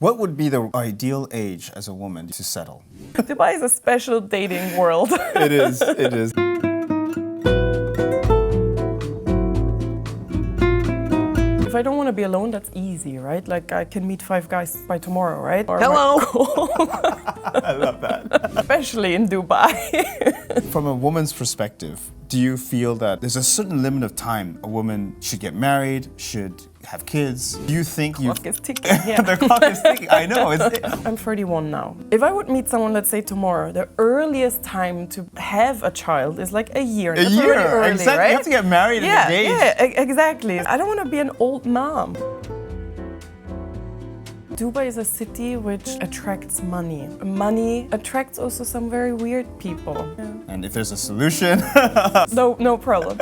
What would be the ideal age as a woman to settle? Dubai is a special dating world. It is. It is. If I don't want to be alone, that's easy, right? Like I can meet 5 guys by tomorrow, right? Or Hello. I love that. Especially in Dubai. From a woman's perspective, do you feel that there's a certain limit of time a woman should get married, should have kids? Do you think you... Clock is ticking, yeah. The clock is ticking, I know. I'm 31 now. If I would meet someone, let's say tomorrow, the earliest time to have a child is like a year. A year, early, exactly. Right? You have to get married in a day. Yeah, exactly. I don't want to be an old mom. Dubai is a city which attracts money. Money attracts also some very weird people. Yeah. And if there's a solution... No problem.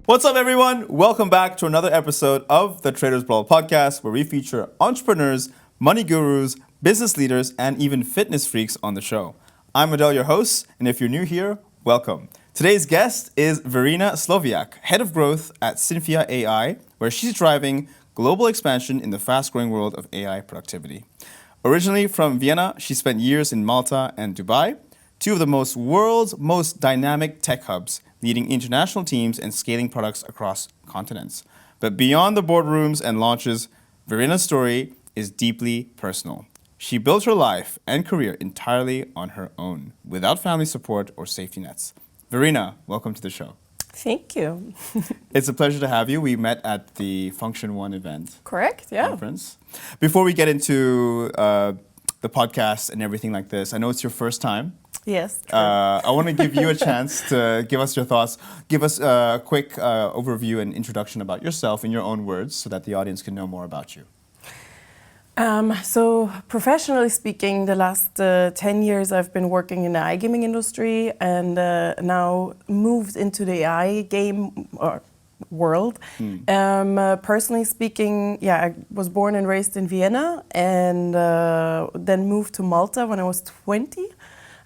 What's up, everyone? Welcome back to another episode of the Traders Brawl podcast, where we feature entrepreneurs, money gurus, business leaders, and even fitness freaks on the show. I'm Adel, your host, and if you're new here, welcome. Today's guest is Verena Slowiak, head of growth at Synfia AI, where she's driving global expansion in the fast-growing world of AI productivity. Originally from Vienna, she spent years in Malta and Dubai, two of the world's most dynamic tech hubs, leading international teams and scaling products across continents. But beyond the boardrooms and launches, Verena's story is deeply personal. She built her life and career entirely on her own, without family support or safety nets. Verena, welcome to the show. Thank you. It's a pleasure to have you. We met at the Function One event. Correct, yeah. Conference. Before we get into the podcast and everything like this, I know it's your first time. Yes, true. I want to give you a chance to give us your thoughts. Give us a quick overview and introduction about yourself in your own words so that the audience can know more about you. So professionally speaking, the last 10 years I've been working in the iGaming industry and now moved into the AI game world. Personally speaking, I was born and raised in Vienna and then moved to Malta when I was 20.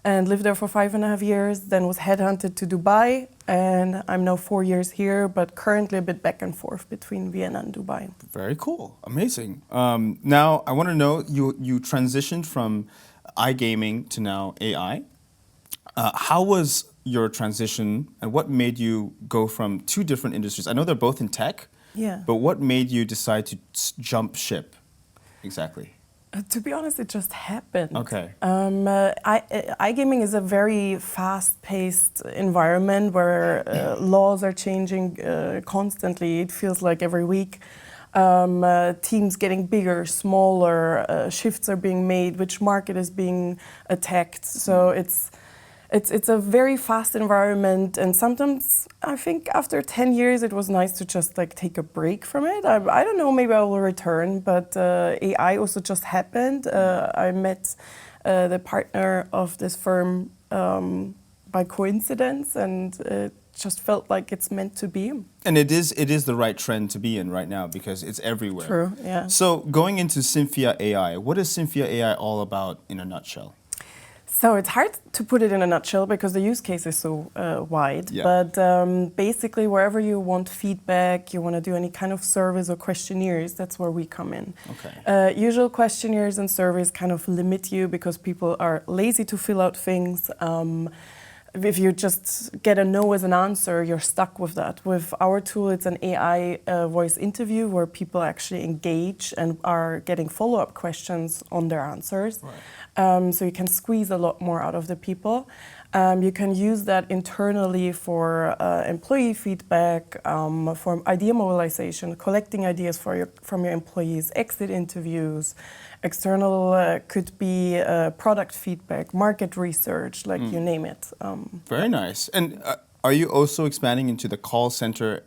And lived there for 5.5 years, then was headhunted to Dubai, and I'm now 4 years here, but currently a bit back and forth between Vienna and Dubai. Very cool, amazing. Now, I want to know, you transitioned from iGaming to now AI. How was your transition, and what made you go from two different industries? I know they're both in tech, but what made you decide to jump ship exactly? To be honest, it just happened. Okay. iGaming is a very fast-paced environment where laws are changing constantly. It feels like every week. Teams getting bigger, smaller, shifts are being made, which market is being attacked. So it's a very fast environment, and sometimes I think after 10 years it was nice to just like take a break from it. I don't know, maybe I will return, but AI also just happened. I met the partner of this firm by coincidence, and it just felt like it's meant to be. And it is the right trend to be in right now because it's everywhere. True, yeah. So going into Synfia AI, what is Synfia AI all about in a nutshell? So it's hard to put it in a nutshell because the use case is so wide. Yeah. But basically, wherever you want feedback, you want to do any kind of surveys or questionnaires, that's where we come in. Okay. Usual questionnaires and surveys kind of limit you because people are lazy to fill out things. If you just get a no as an answer, you're stuck with that. With our tool, it's an AI voice interview where people actually engage and are getting follow-up questions on their answers. Right. So you can squeeze a lot more out of the people. You can use that internally for employee feedback, for idea mobilization, collecting ideas from your employees, exit interviews. External could be product feedback, market research, like you name it. Very nice. And are you also expanding into the call center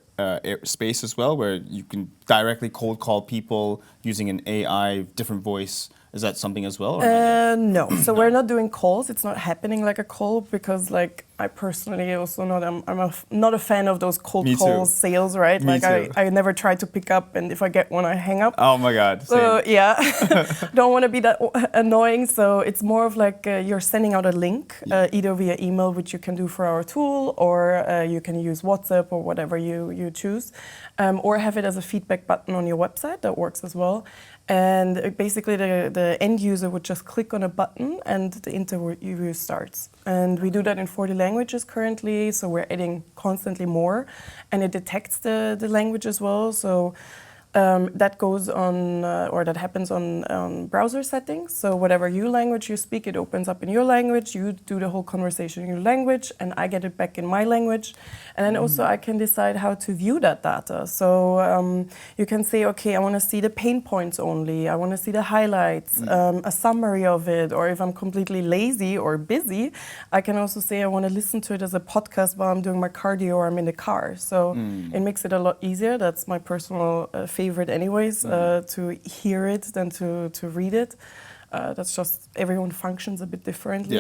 space as well, where you can directly cold call people using an AI, different voice Is that something as well? Or not? No. So we're not doing calls. It's not happening like a call because, like, I personally also not a fan of those cold Me calls, too. sales, right? Me Like too. I never try to pick up, and if I get one, I hang up. Oh my God. Same. So yeah, don't want to be that annoying. So it's more of like you're sending out a link, either via email, which you can do for our tool, or you can use WhatsApp or whatever you choose, or have it as a feedback button on your website. That works as well. And basically, the end user would just click on a button, and the interview starts. And we do that in 40 languages currently. So we're adding constantly more, and it detects the language as well. So. That goes on, or that happens on browser settings. So whatever language you speak, it opens up in your language. You do the whole conversation in your language, and I get it back in my language. And then also I can decide how to view that data. So you can say, okay, I want to see the pain points only. I want to see the highlights, a summary of it. Or if I'm completely lazy or busy, I can also say I want to listen to it as a podcast while I'm doing my cardio or I'm in the car. So it makes it a lot easier. That's my personal favorite anyways, to hear it than to read it. That's just everyone functions a bit differently,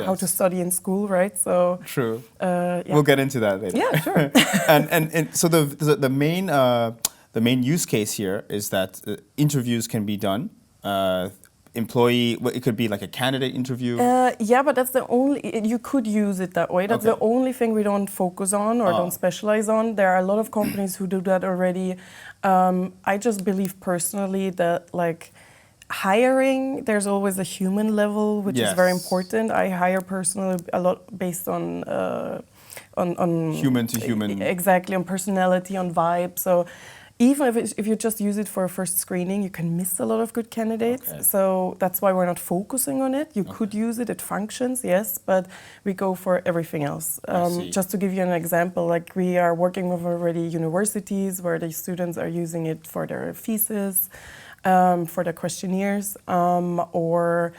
how to study in school, right? So true. Yeah. We'll get into that later. Yeah, sure. and so the main use case here is that interviews can be done. Employee, it could be like a candidate interview. Yeah, but that's the only, you could use it that way. That's the only thing we don't focus on or don't specialize on. There are a lot of companies who do that already. I just believe personally that, like, hiring, there's always a human level, which is very important. I hire personally a lot based on human to human. Exactly, on personality, on vibe. So even if you just use it for a first screening, you can miss a lot of good candidates. Okay. So that's why we're not focusing on it. You could use it, it functions, yes, but we go for everything else. Just to give you an example, like, we are working with already universities where the students are using it for their thesis, for their questionnaires, or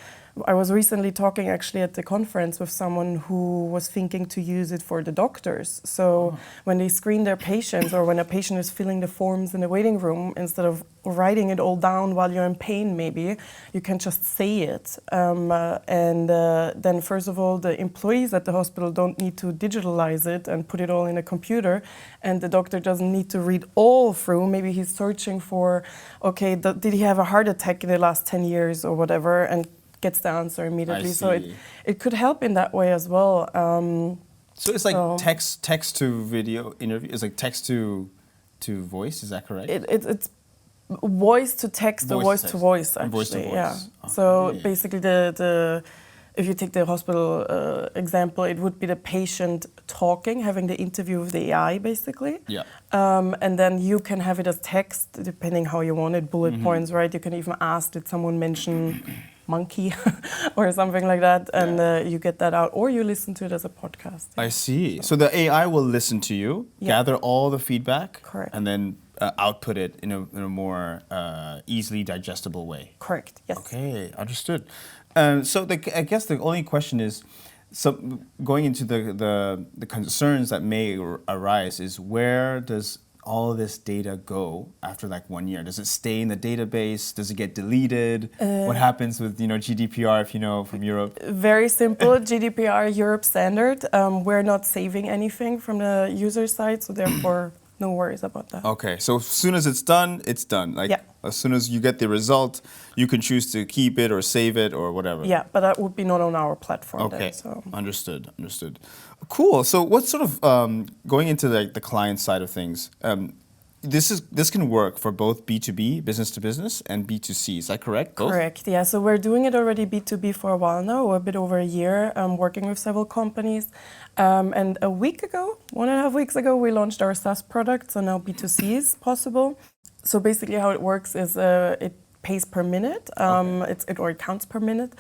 I was recently talking actually at the conference with someone who was thinking to use it for the doctors. So when they screen their patients, or when a patient is filling the forms in the waiting room, instead of writing it all down while you're in pain maybe, you can just say it. Then first of all, the employees at the hospital don't need to digitalize it and put it all in a computer, and the doctor doesn't need to read all through. Maybe he's searching for, okay, did he have a heart attack in the last 10 years or whatever, and gets the answer immediately. So it could help in that way as well. So it's like text to video interview. It's like text to voice. Is that correct? It's voice to text or voice to voice, actually. Voice to voice. Yeah. Okay. So basically, if you take the hospital example, it would be the patient talking, having the interview with the AI, basically. Yeah. And then you can have it as text, depending how you want it, bullet points, right? You can even ask, did someone mention monkey or something like that, and you get that out, or you listen to it as a podcast. I see. So the AI will listen to you, gather all the feedback, and then output it in a more easily digestible way. Correct. Yes. Okay, understood. So I guess the only question is, so going into the concerns that may arise is, where does all this data go after like 1 year? Does it stay in the database? Does it get deleted? What happens with GDPR, if you know, from Europe? Very simple. GDPR Europe standard. We're not saving anything from the user side, so therefore no worries about that. Okay, so as soon as it's done, it's done. Like as soon as you get the result, you can choose to keep it or save it or whatever. Yeah, but that would be not on our platform. Okay, then, so. Understood. Cool. So what's sort of going into the client side of things? This can work for both B2B, business to business, and B2C. Is that correct? Both? Correct. Yeah. So we're doing it already B2B for a while now, a bit over a year, working with several companies. And a week ago, 1.5 weeks ago, we launched our SaaS product. So now B2C is possible. So basically, how it works is it pays per minute. It counts per minute.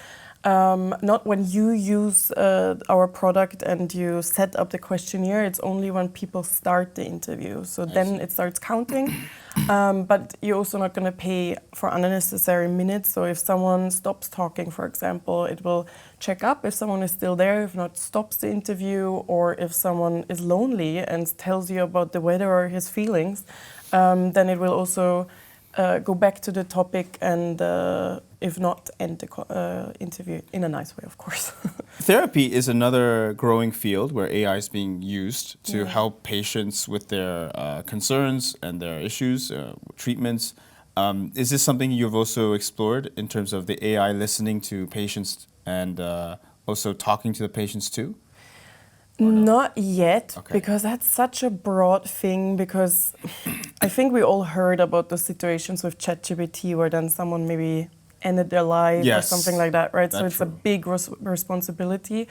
Not when you use our product and you set up the questionnaire. It's only when people start the interview. So then it starts counting. But you're also not going to pay for unnecessary minutes. So if someone stops talking, for example, it will check up if someone is still there, if not stops the interview, or if someone is lonely and tells you about the weather or his feelings, then it will also go back to the topic and, if not, end the interview in a nice way, of course. Therapy is another growing field where AI is being used to help patients with their concerns and their issues, treatments. Is this something you've also explored in terms of the AI listening to patients and also talking to the patients too? Not yet, Okay. because that's such a broad thing, because I think we all heard about the situations with ChatGPT where then someone maybe ended their life or Yes, something like that, right? So that's it's a true. big responsibility.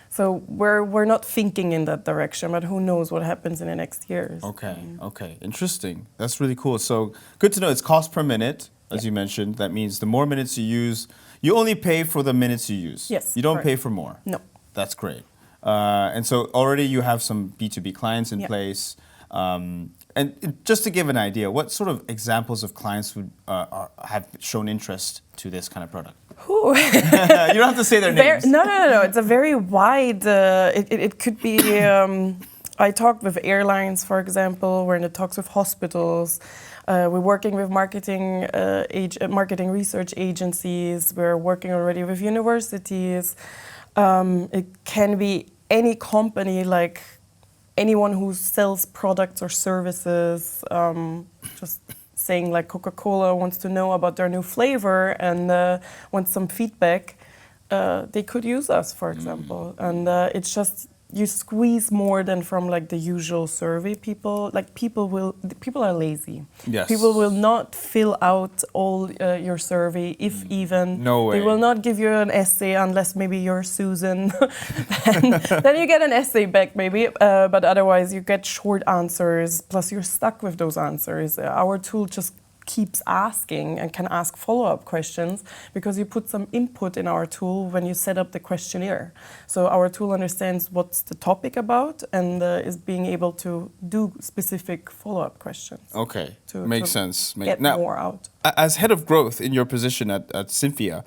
So we're not thinking in that direction, but who knows what happens in the next years. Okay, okay, interesting. That's really cool. So good to know it's cost per minute, as you mentioned. That means the more minutes you use, you only pay for the minutes you use. Yes, You don't correct. pay for more. No. That's great. And so already you have some B2B clients in Yeah. place. And just to give an idea, what sort of examples of clients would have shown interest to this kind of product? Whew. You don't have to say their names. No. It's a very wide. It could be. I talked with airlines, for example. We're in the talks with hospitals. We're working with marketing research agencies. We're working already with universities. It can be any company, like anyone who sells products or services. Just saying, like, Coca-Cola wants to know about their new flavor and wants some feedback, they could use us, for example. And it's just, you squeeze more than from like the usual survey people. Like people are lazy. Yes. People will not fill out all your survey, if even. No way. They will not give you an essay unless maybe you're Susan. then you get an essay back maybe, but otherwise you get short answers, plus you're stuck with those answers. Our tool just keeps asking and can ask follow-up questions because you put some input in our tool when you set up the questionnaire. So our tool understands what's the topic about and is being able to do specific follow-up questions. Okay, to makes sense. Get more out. As head of growth in your position at Synfia,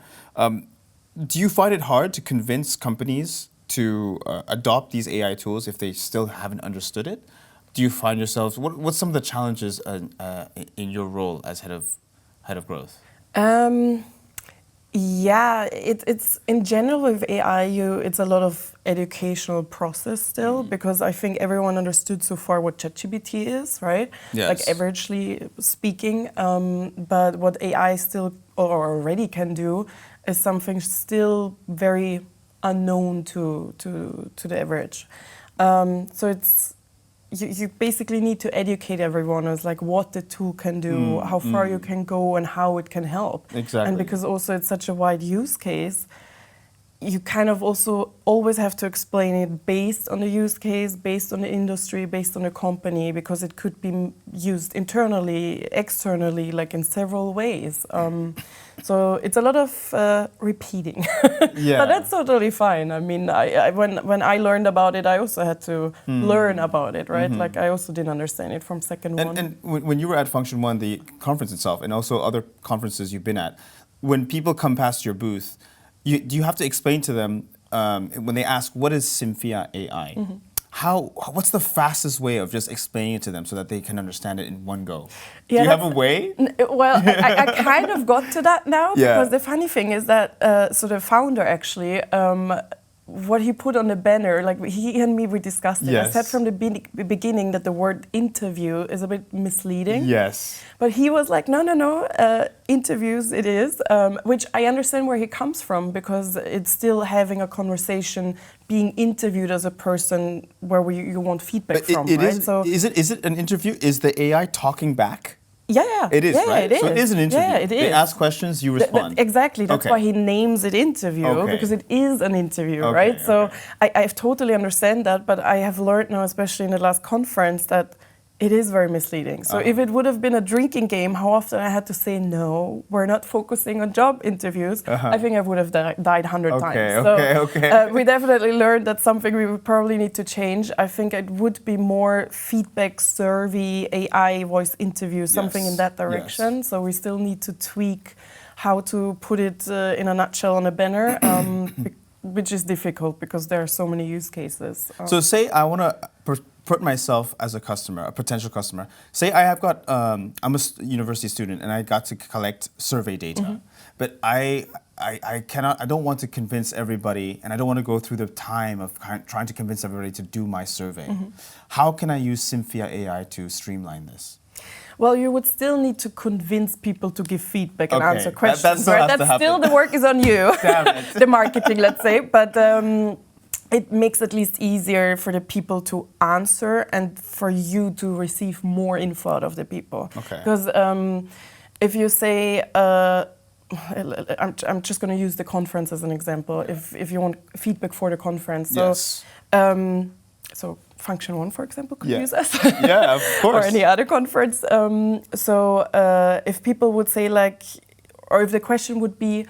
do you find it hard to convince companies to adopt these AI tools if they still haven't understood it? Do you find yourselves, what's some of the challenges in your role as head of growth? Yeah, it's in general with AI, it's a lot of educational process still, because I think everyone understood so far what ChatGPT is, right? Yes. Like averagely speaking, but what AI still or already can do is something still very unknown to the average. So it's you basically need to educate everyone as like what the tool can do, how far you can go, and how it can help. Exactly. And because also it's such a wide use case, you kind of also always have to explain it based on the use case, based on the industry, based on the company, because it could be used internally, externally, like in several ways. So it's a lot of repeating, Yeah. but that's totally fine. I mean, when I learned about it, I also had to learn about it, right? Like I also didn't understand it from second one. And when you were at Function One, the conference itself, and also other conferences you've been at, when people come past your booth, do you have to explain to them when they ask, what is Synfia AI? What's the fastest way of just explaining it to them so that they can understand it in one go? Yeah, do you have a way? Well, I kind of got to that now, Yeah. because the funny thing is that, so the founder actually, what he put on the banner, like he and me, we discussed it. I Yes. said from the beginning that the word interview is a bit misleading. Yes. But he was like, no, interviews it is, which I understand where he comes from, because it's still having a conversation, being interviewed as a person where you want feedback from, it right? is, So is it an interview? Is the AI talking back? yeah, It is, yeah, right? It So it is an interview. Yeah, it is. They ask questions, you respond. Exactly. That's Okay. why he names it interview, Okay. because it is an interview, Okay, right? So okay. I totally understand that, but I have learned now, especially in the last conference, that it is very misleading. So if it would have been a drinking game, how often I had to say, no, we're not focusing on job interviews, I think I would have died 100 times. Okay. We definitely learned that's something we would probably need to change. I think it would be more feedback survey, AI voice interview, something in that direction. Yes. So we still need to tweak how to put it in a nutshell on a banner, which is difficult because there are so many use cases. So say I want to put myself as a customer, a potential customer. Say I have got, I'm a university student and I got to collect survey data, but I don't want to convince everybody, and I don't want to go through the time of trying to convince everybody to do my survey. How can I use Synfia AI to streamline this? Well, you would still need to convince people to give feedback and answer questions. That still has to happen. Still the work is on you. Damn it. The marketing, let's say. But it makes at least easier for the people to answer and for you to receive more info out of the people. Okay. Because if you say, I'm just going to use the conference as an example. If you want feedback for the conference, so so Function One, for example, could use us. Yeah, of course. Or any other conference. If people would say like, or if the question would be,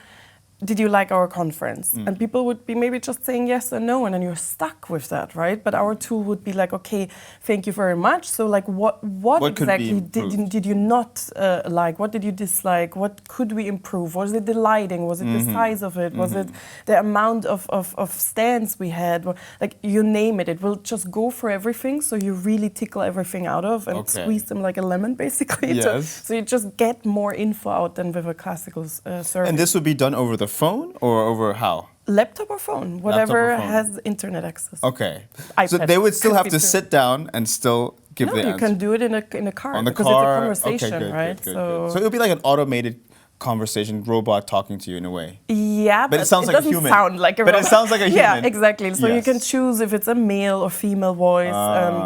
did you like our conference? And people would be maybe just saying yes or no, and then you're stuck with that, right? But our tool would be like, okay, thank you very much. So like, what exactly did you not like? What did you dislike? What could we improve? Was it the lighting? Was it the size of it? Was it the amount of stands we had? Like, you name it. It will just go for everything. So you really tickle everything out of and squeeze them like a lemon, basically. Yes. So you just get more info out than with a classical survey. And this would be done over the phone or over how? Laptop or phone, whatever has internet access. Okay. iPad So they would still have to too. sit down and still give the answer. You can do it in a car. On the because car. it's a conversation, good, right? Good. So it would be like an automated conversation robot talking to you in a way. Yeah, but it sounds like a human. Sound like a but robot. it sounds like a human. Yeah, exactly. So you can choose if it's a male or female voice,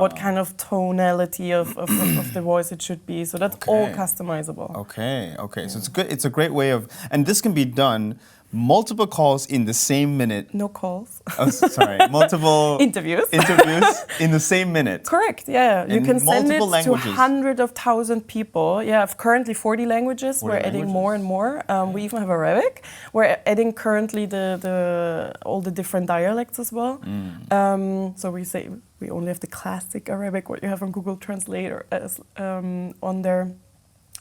what kind of tonality of the voice it should be. So that's all customizable. Okay. So it's good. It's a great way of, and this can be done multiple calls in the same minute. No calls. Oh, sorry. Multiple interviews in the same minute. Correct. Yeah. You can send it languages. to hundreds of thousands of people. Yeah. I've currently 40 languages. We're adding more and more. We even have Arabic. We're adding currently all the different dialects as well. So we say we only have the classic Arabic, what you have on Google Translate or on there.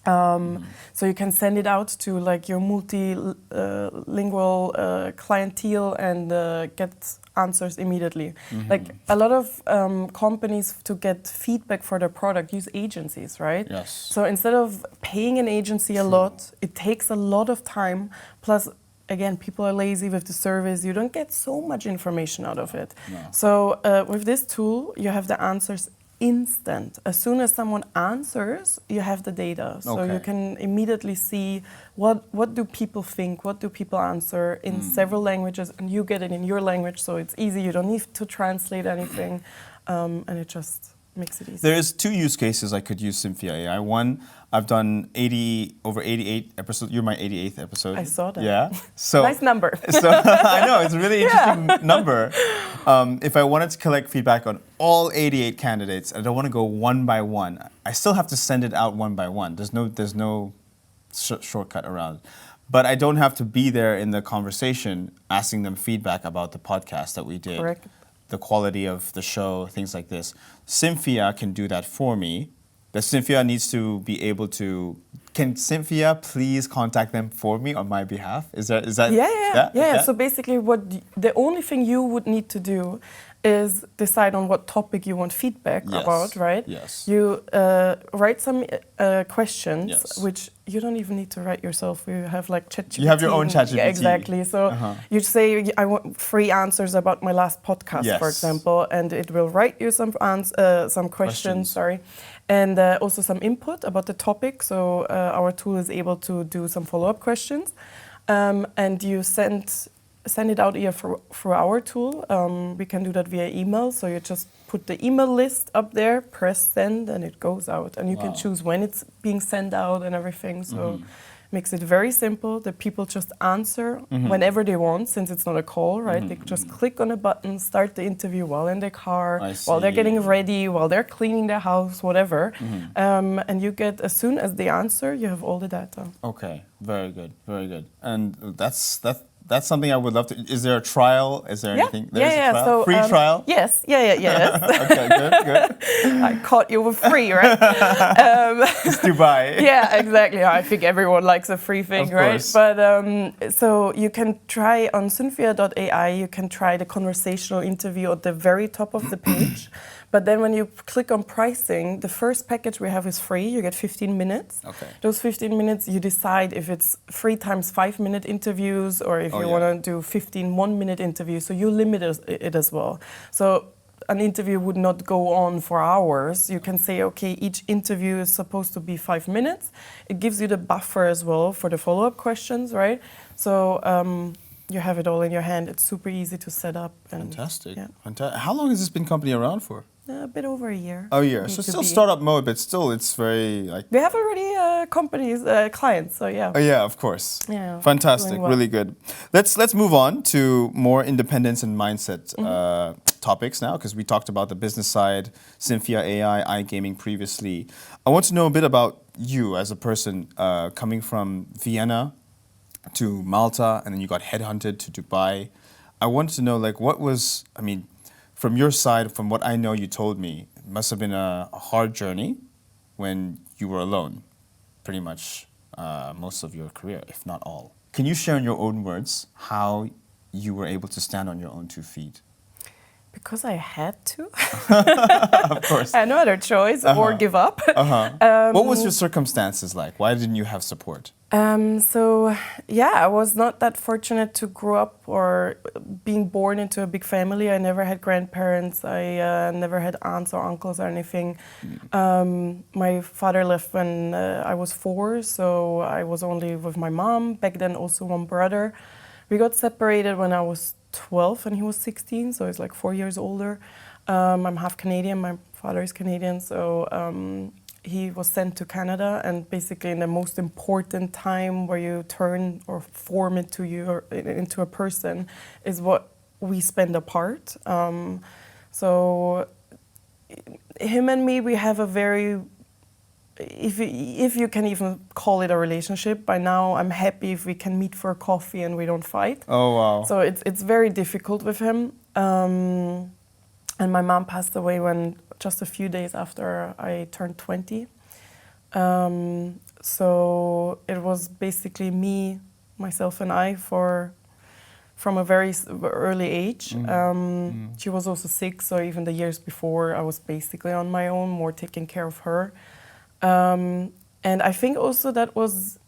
So you can send it out to like your multilingual clientele and get answers immediately. Like a lot of companies to get feedback for their product use agencies, right? Yes. So instead of paying an agency a lot, it takes a lot of time. Plus, again, people are lazy with the surveys. You don't get so much information out of it. No. So with this tool, you have the answers instant. As soon as someone answers, you have the data. So you can immediately see what do people think, what do people answer in several languages, and you get it in your language, so it's easy. You don't need to translate anything, and it just makes it easy. There's two use cases I could use Synfia AI. One, I've done over 88 episodes. You're my 88th episode. I saw that. Yeah. So nice number. So I know, it's a really interesting number. If I wanted to collect feedback on all 88 candidates, I don't want to go one by one. I still have to send it out one by one. There's no shortcut around. But I don't have to be there in the conversation asking them feedback about the podcast that we did. Correct. The quality of the show, things like this. Synfia can do that for me. The Synfia needs to be able to. Can Synfia please contact them for me on my behalf? Is that? Yeah. So basically, the only thing you would need to do is decide on what topic you want feedback about, right? Yes. You write some questions, which you don't even need to write yourself. You have like ChatGPT. You have your own ChatGPT. Yeah, exactly. So you say, I want 3 answers about my last podcast, for example, and it will write you some questions. Sorry. And also some input about the topic. So our tool is able to do some follow-up questions. And you send it out here through our tool. We can do that via email. So you just put the email list up there, press send, and it goes out. And you can choose when it's being sent out and everything. So makes it very simple. The people just answer whenever they want, since it's not a call, right? They just click on a button, start the interview while in their car, while they're getting ready, while they're cleaning their house, whatever. And you get, as soon as they answer, you have all the data. Okay, very good. And That's something I would love to. Is there a trial? Is there anything? There's yeah. a trial? So, Free trial? Yes, yes. Okay, good. I caught you with free, right? It's Dubai. Yeah, exactly. I think everyone likes a free thing, Of right? course. But so you can try on Synfia AI, you can try the conversational interview at the very top of the page. But then when you click on pricing, the first package we have is free. You get 15 minutes. Okay. Those 15 minutes, you decide if it's 3 times 5-minute interviews or if you want to do 15 1-minute interviews. So you limit it as well. So an interview would not go on for hours. You can say, okay, each interview is supposed to be 5 minutes. It gives you the buffer as well for the follow-up questions, right? So you have it all in your hand. It's super easy to set up. And, Fantastic. yeah. How long has this been company around for? A bit over a year. Oh, yeah. So still startup mode, but still it's very like... We have already companies, clients, so yeah. Oh, yeah, of course. Yeah, Fantastic. doing well. Really good. Let's move on to more independence and mindset topics now, because we talked about the business side, Synfia AI, iGaming previously. I want to know a bit about you as a person coming from Vienna to Malta, and then you got headhunted to Dubai. I wanted to know, like, what was, I mean, from your side, from what I know you told me, it must have been a hard journey when you were alone, pretty much most of your career, if not all. Can you share in your own words how you were able to stand on your own 2 feet? Because I had to. Of course. I had no other choice or give up. What was your circumstances like? Why didn't you have support? So, yeah, I was not that fortunate to grow up or being born into a big family. I never had grandparents. I never had aunts or uncles or anything. My father left when I was 4, so I was only with my mom. Back then, also one brother. We got separated when I was 12 and he was 16, so he's like 4 years older. I'm half Canadian. My father is Canadian, so he was sent to Canada, and basically in the most important time where you turn or form into a person is what we spend apart. So him and me, we have a very, if you can even call it a relationship, by now I'm happy if we can meet for a coffee and we don't fight. Oh, wow. So it's very difficult with him. And my mom passed away just a few days after I turned 20. So it was basically me, myself and I from a very early age. She was also sick, so even the years before I was basically on my own, more taking care of her. And I think also that was,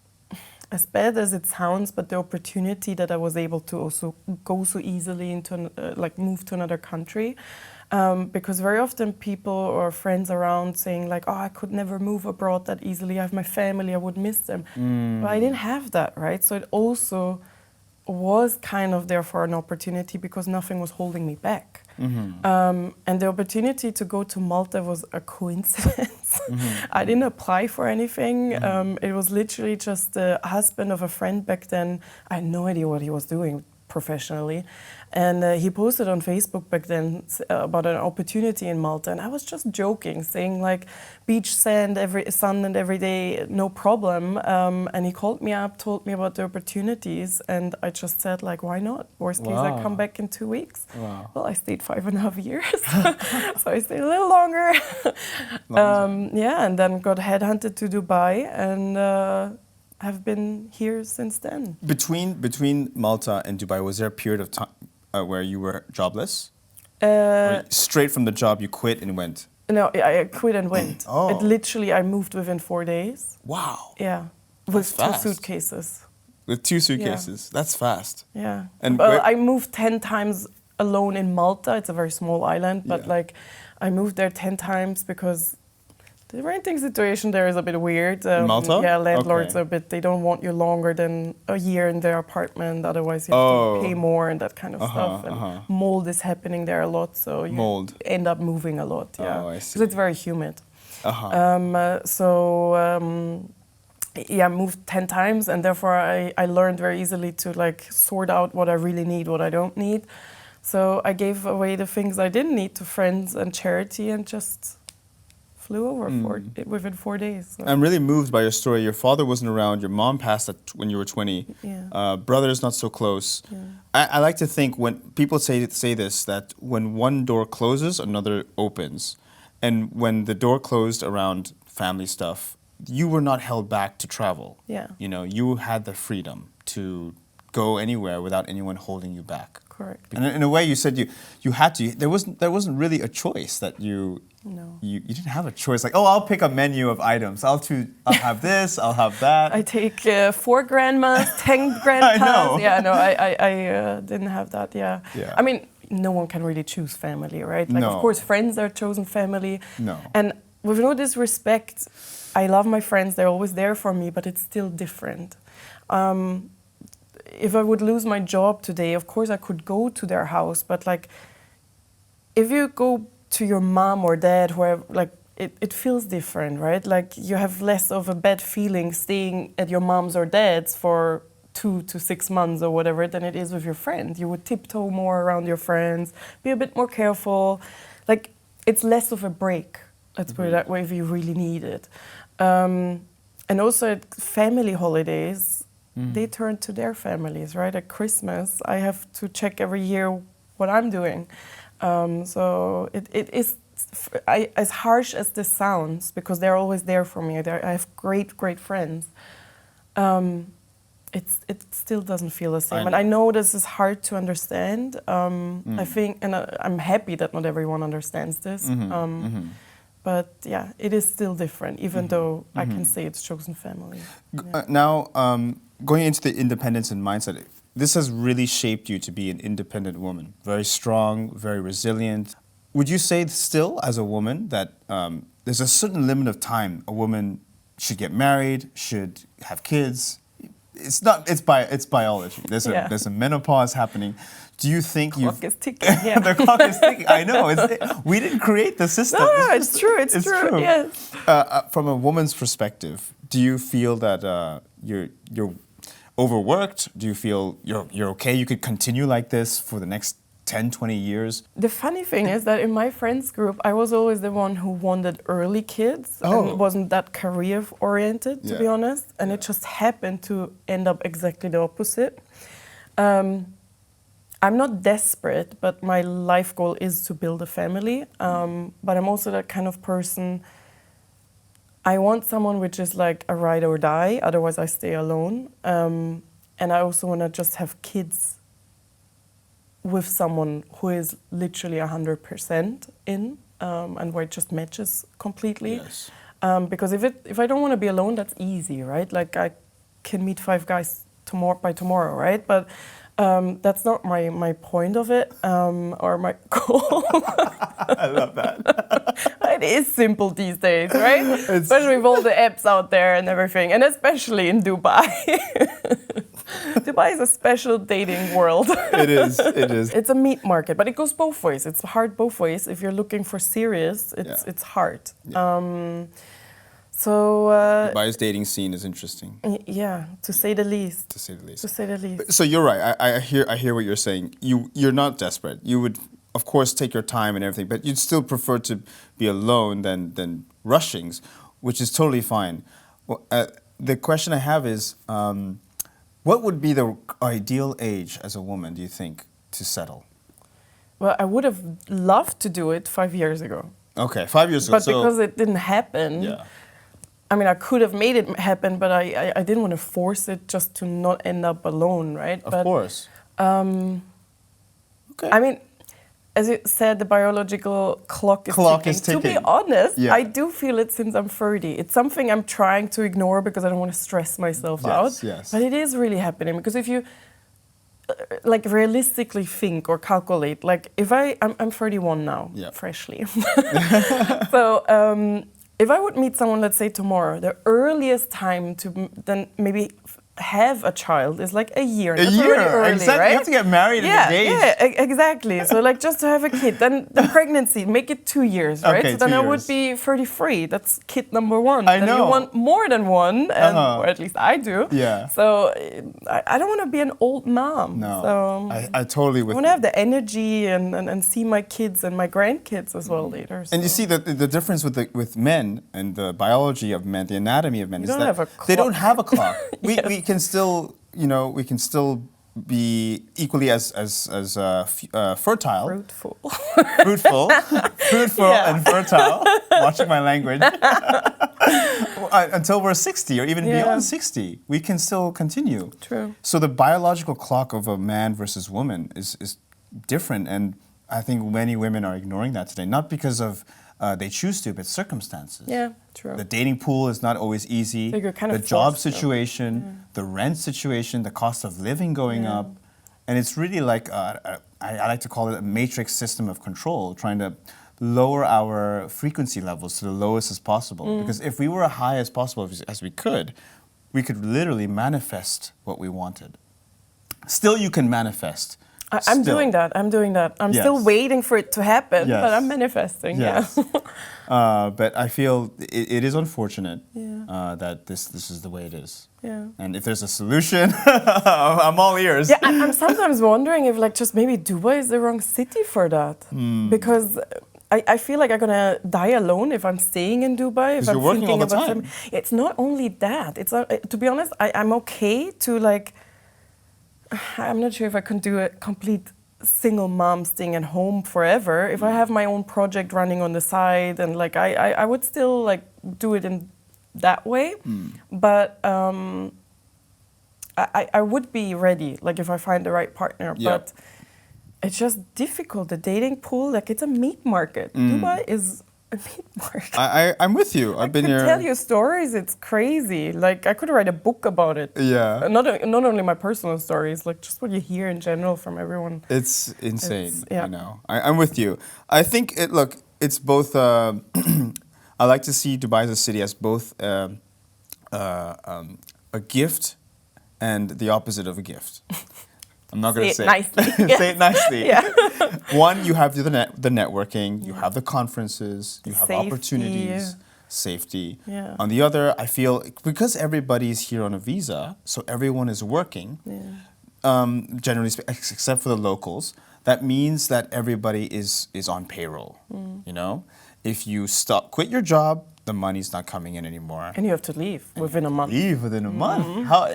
as bad as it sounds, but the opportunity that I was able to also go so easily into, move to another country. Because very often people or friends around saying like, oh, I could never move abroad that easily. I have my family, I would miss them. But I didn't have that, right? So it also was kind of therefore an opportunity because nothing was holding me back. And the opportunity to go to Malta was a coincidence. I didn't apply for anything. It was literally just the husband of a friend back then. I had no idea what he was doing professionally. And he posted on Facebook back then about an opportunity in Malta. And I was just joking, saying like, beach sand every day, no problem. And he called me up, told me about the opportunities. And I just said like, why not? Worst case, I come back in 2 weeks. Wow. Well, I stayed 5.5 years. So I stayed a little longer. Yeah, and then got headhunted to Dubai and have been here since then. Between Malta and Dubai, was there a period of time where you were jobless? Or straight from the job, you quit and went? No, I quit and went. Oh. It literally, I moved within 4 days. Wow. Yeah, That's with fast. 2 suitcases. With 2 suitcases? That's fast. Yeah. And well, I moved 10 times alone in Malta. It's a very small island, but like I moved there 10 times because the renting situation there is a bit weird. Malta? Yeah, landlords Okay. are a bit, they don't want you longer than a year in their apartment, otherwise you have to pay more and that kind of stuff. And mold is happening there a lot, so you end up moving a lot, yeah. Oh, I see. Because it's very humid. Yeah, I moved 10 times and therefore I learned very easily to like sort out what I really need, what I don't need. So I gave away the things I didn't need to friends and charity and just flew over within 4 days. So. I'm really moved by your story. Your father wasn't around. Your mom passed when you were 20. Yeah. Brothers not so close. Yeah. I like to think when people say this, that when one door closes, another opens. And when the door closed around family stuff, you were not held back to travel. Yeah. You know, you had the freedom to go anywhere without anyone holding you back. Correct. And in a way, you said you had to. There wasn't really a choice that you. No. You didn't have a choice. Like, oh, I'll pick a menu of items. I'll have this. I'll have that. I take 4 grandmas, 10 grandpas. I know. Yeah, no, I didn't have that. Yeah. Yeah. I mean, no one can really choose family, right? Like, No. of course, friends are chosen family. No. And with no disrespect, I love my friends. They're always there for me, but it's still different. If I would lose my job today, of course I could go to their house, but like, if you go to your mom or dad, whoever, like, it feels different, right? Like, you have less of a bad feeling staying at your mom's or dad's for 2 to 6 months or whatever than it is with your friends. You would tiptoe more around your friends, be a bit more careful. Like, it's less of a break, let's put it that way, if you really need it. And also at family holidays, they turn to their families, right? At Christmas, I have to check every year what I'm doing. So it is, as harsh as this sounds, because they're always there for me. I have great friends. It still doesn't feel the same. And I know this is hard to understand. I think, and I'm happy that not everyone understands this. But yeah, it is still different, even though I can say it's chosen family. Yeah. Now, going into the independence and mindset, this has really shaped you to be an independent woman. Very strong, very resilient. Would you say still, as a woman, that there's a certain limit of time a woman should get married, should have kids? It's not. It's biology. There's a menopause happening. Do you think The clock is ticking. Yeah. the clock is ticking. I know. We didn't create the system. No, it's true. It's true. Yes. From a woman's perspective, do you feel that you're overworked? Do you feel you're okay? You could continue like this for the next 10, 20 years? The funny thing is that in my friends group, I was always the one who wanted early kids and wasn't that career-oriented, to be honest. And it just happened to end up exactly the opposite. I'm not desperate, but my life goal is to build a family. But I'm also that kind of person, I want someone which is like a ride or die, otherwise I stay alone. And I also want to just have kids with someone who is literally 100% in, and where it just matches completely. Yes. Because if I don't want to be alone, that's easy, right? Like, I can meet 5 guys by tomorrow, right? But that's not my point of it, or my goal. I love that. It is simple these days, right? Especially with all the apps out there and everything, and especially in Dubai. Dubai is a special dating world. It is. It's a meat market, but it goes both ways. It's hard both ways. If you're looking for serious, it's hard. Yeah. Dubai's dating scene is interesting. Yeah, to say the least. To say the least. To say the least. So you're right. I hear what you're saying. You're not desperate. You would, of course, take your time and everything, but you'd still prefer to be alone than rushings, which is totally fine. Well, the question I have is, what would be the ideal age as a woman, do you think, to settle? Well, I would have loved to do it 5 years ago. Okay, 5 years ago. But because it didn't happen, yeah. I mean, I could have made it happen, but I didn't want to force it just to not end up alone, right? Of course. Okay. I mean, as you said, the biological clock is ticking. To be honest, yeah. I do feel it since I'm 30. It's something I'm trying to ignore because I don't want to stress myself out. Yes. But it is really happening, because if you like realistically think or calculate, like if I'm 31 now, freshly. So if I would meet someone, let's say tomorrow, the earliest time to then maybe have a child is like a year. A That's year, already early, exactly. right? You have to get married and engaged. Yeah, exactly. So like just to have a kid, then the pregnancy, make it 2 years, right? Okay, so then 2 I would years. be 33. That's kid number one. I then know. you want more than one, and or at least I do. Yeah. So I don't want to be an old mom. No, So I totally with I want to have the energy and see my kids and my grandkids as well later. And you so. see the difference with men and the biology of men, the anatomy of men, is don't that have a they don't clock. have a clock. Yes. We can still, we can still be equally as fertile, fruitful, Yeah. and fertile. Watching my language. Until we're 60 or even beyond 60, we can still continue. True. So the biological clock of a man versus woman is different, and I think many women are ignoring that today, not because of they choose to, but circumstances. Yeah, true. The dating pool is not always easy. Like you're kind the of job forced to. situation, the rent situation, the cost of living going up, and it's really like I like to call it a matrix system of control, trying to lower our frequency levels to the lowest as possible. Because if we were as high as possible as we could literally manifest what we wanted. Still, you can manifest. I'm Still. doing that. I'm Yes. still waiting for it to happen, Yes. but I'm manifesting. Yes. Yeah. But I feel it is unfortunate Yeah. that this is the way it is. Yeah. And if there's a solution, I'm all ears. Yeah, I'm sometimes wondering if like just maybe Dubai is the wrong city for that. Because I feel like I'm gonna die alone if I'm staying in Dubai. If 'Cause I'm you're working thinking all the about time. It's not only that. It's to be honest, I'm okay to like. I'm not sure if I can do a complete single mom staying at home forever. If I have my own project running on the side, and like I would still like do it in that way, but I would be ready, like if I find the right partner. Yeah. But it's just difficult. The dating pool, like it's a meat market. Dubai is a meat market. I'm with you. I've been I could here. tell you stories. It's crazy. Like I could write a book about it. Yeah. Not only my personal stories, like just what you hear in general from everyone. It's insane. yeah. I know. I'm with you. I think it's both. I like to see Dubai as a city as both a gift and the opposite of a gift. I'm not going to say it nicely. say it nicely. Yeah. One, you have the networking, you have the conferences, you have Safety. opportunities, safety. Yeah. On the other, I feel because everybody is here on a visa, so everyone is working. Generally speaking, except for the locals, that means that everybody is on payroll. You know, if you quit your job, the money's not coming in anymore. And you have to leave within a month. Leave within a month.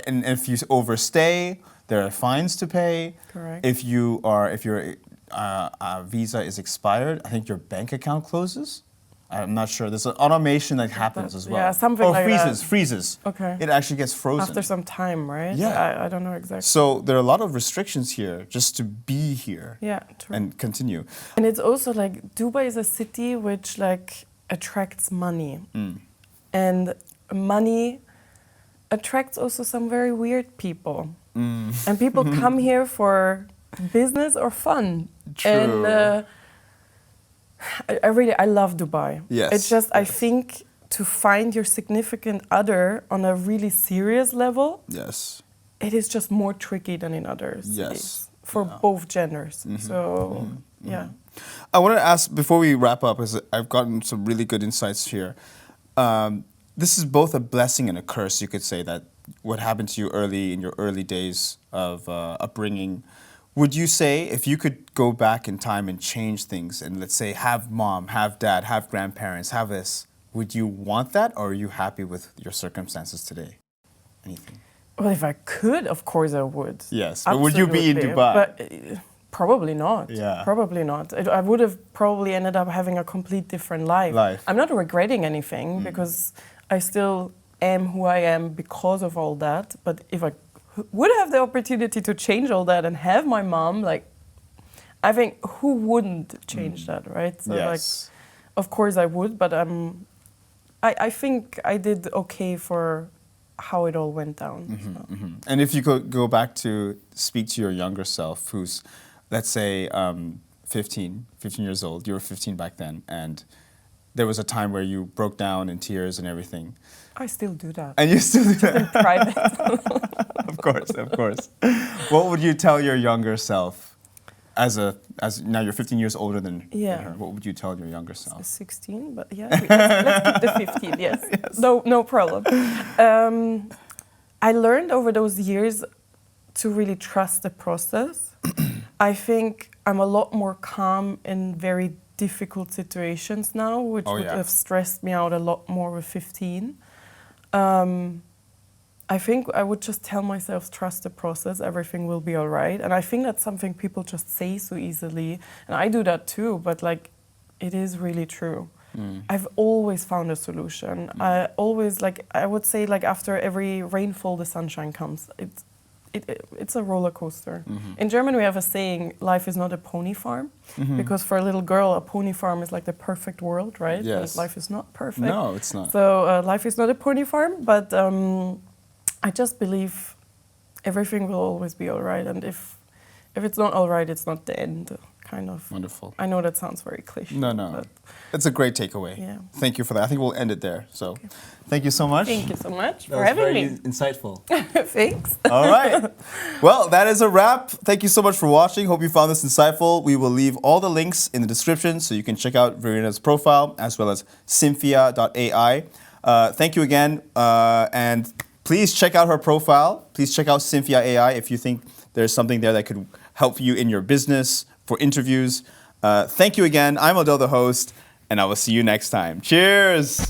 And if you overstay, there are fines to pay. Correct. If your visa is expired, I think your bank account closes. I'm not sure. There's an automation that happens as well. Yeah, something or like that. freezes. Okay. It actually gets frozen. After some time, right? Yeah. I don't know exactly. So there are a lot of restrictions here just to be here Yeah, true. and continue. And it's also like Dubai is a city which like attracts money. And money attracts also some very weird people. And people come here for business or fun. True. And I love Dubai. Yes, It's just I yes. think to find your significant other on a really serious level, Yes. it is just more tricky than in other cities Yes. for both genders. So yeah. I want to ask, before we wrap up, because I've gotten some really good insights here. This is both a blessing and a curse, you could say, that what happened to you early in your early days of upbringing. Would you say if you could go back in time and change things and let's say have mom, have dad, have grandparents, have this, would you want that, or are you happy with your circumstances today? Anything? Well, if I could, of course I would. Yes, but would you be in Absolutely. Dubai? But probably not. Yeah. Probably not. I would have probably ended up having a complete different life. I'm not regretting anything because I still am who I am because of all that. But if I would have the opportunity to change all that and have my mom, like, I think who wouldn't change that, right? So Yes. like, of course I would, but I think I did okay for how it all went down. So. And if you could go back to speak to your younger self, who's, let's say, 15 years old, you were 15 back then, and there was a time where you broke down in tears and everything. I still do that. And you still do that? In private. Of course, of course. What would you tell your younger self as now you're 15 years older than her? What would you tell your younger self? 16, but yeah, let's keep the 15, yes. Yes. No problem. I learned over those years to really trust the process. I think I'm a lot more calm in very difficult situations now, which would have stressed me out a lot more with 15. I think I would just tell myself, trust the process, everything will be all right. And I think that's something people just say so easily. And I do that too, but like, it is really true. I've always found a solution. I always, I would say, after every rainfall, the sunshine comes. It's a roller coaster. In German, we have a saying, life is not a pony farm. Because for a little girl, a pony farm is like the perfect world, right? Yes. But life is not perfect. No, it's not. So life is not a pony farm, but I just believe everything will always be all right. And if it's not all right, it's not the end, kind of. Wonderful. I know that sounds very cliche. No. It's a great takeaway. Yeah. Thank you for that. I think we'll end it there. So thank you so much. Thank you so much That for was having very me. insightful. Thanks. All right. Well, that is a wrap. Thank you so much for watching. Hope you found this insightful. We will leave all the links in the description so you can check out Verena's profile as well as Synfia AI. Thank you again. And please check out her profile. Please check out Synfia AI if you think there's something there that could help you in your business, for interviews. Thank you again. I'm Adel, the host, and I will see you next time. Cheers.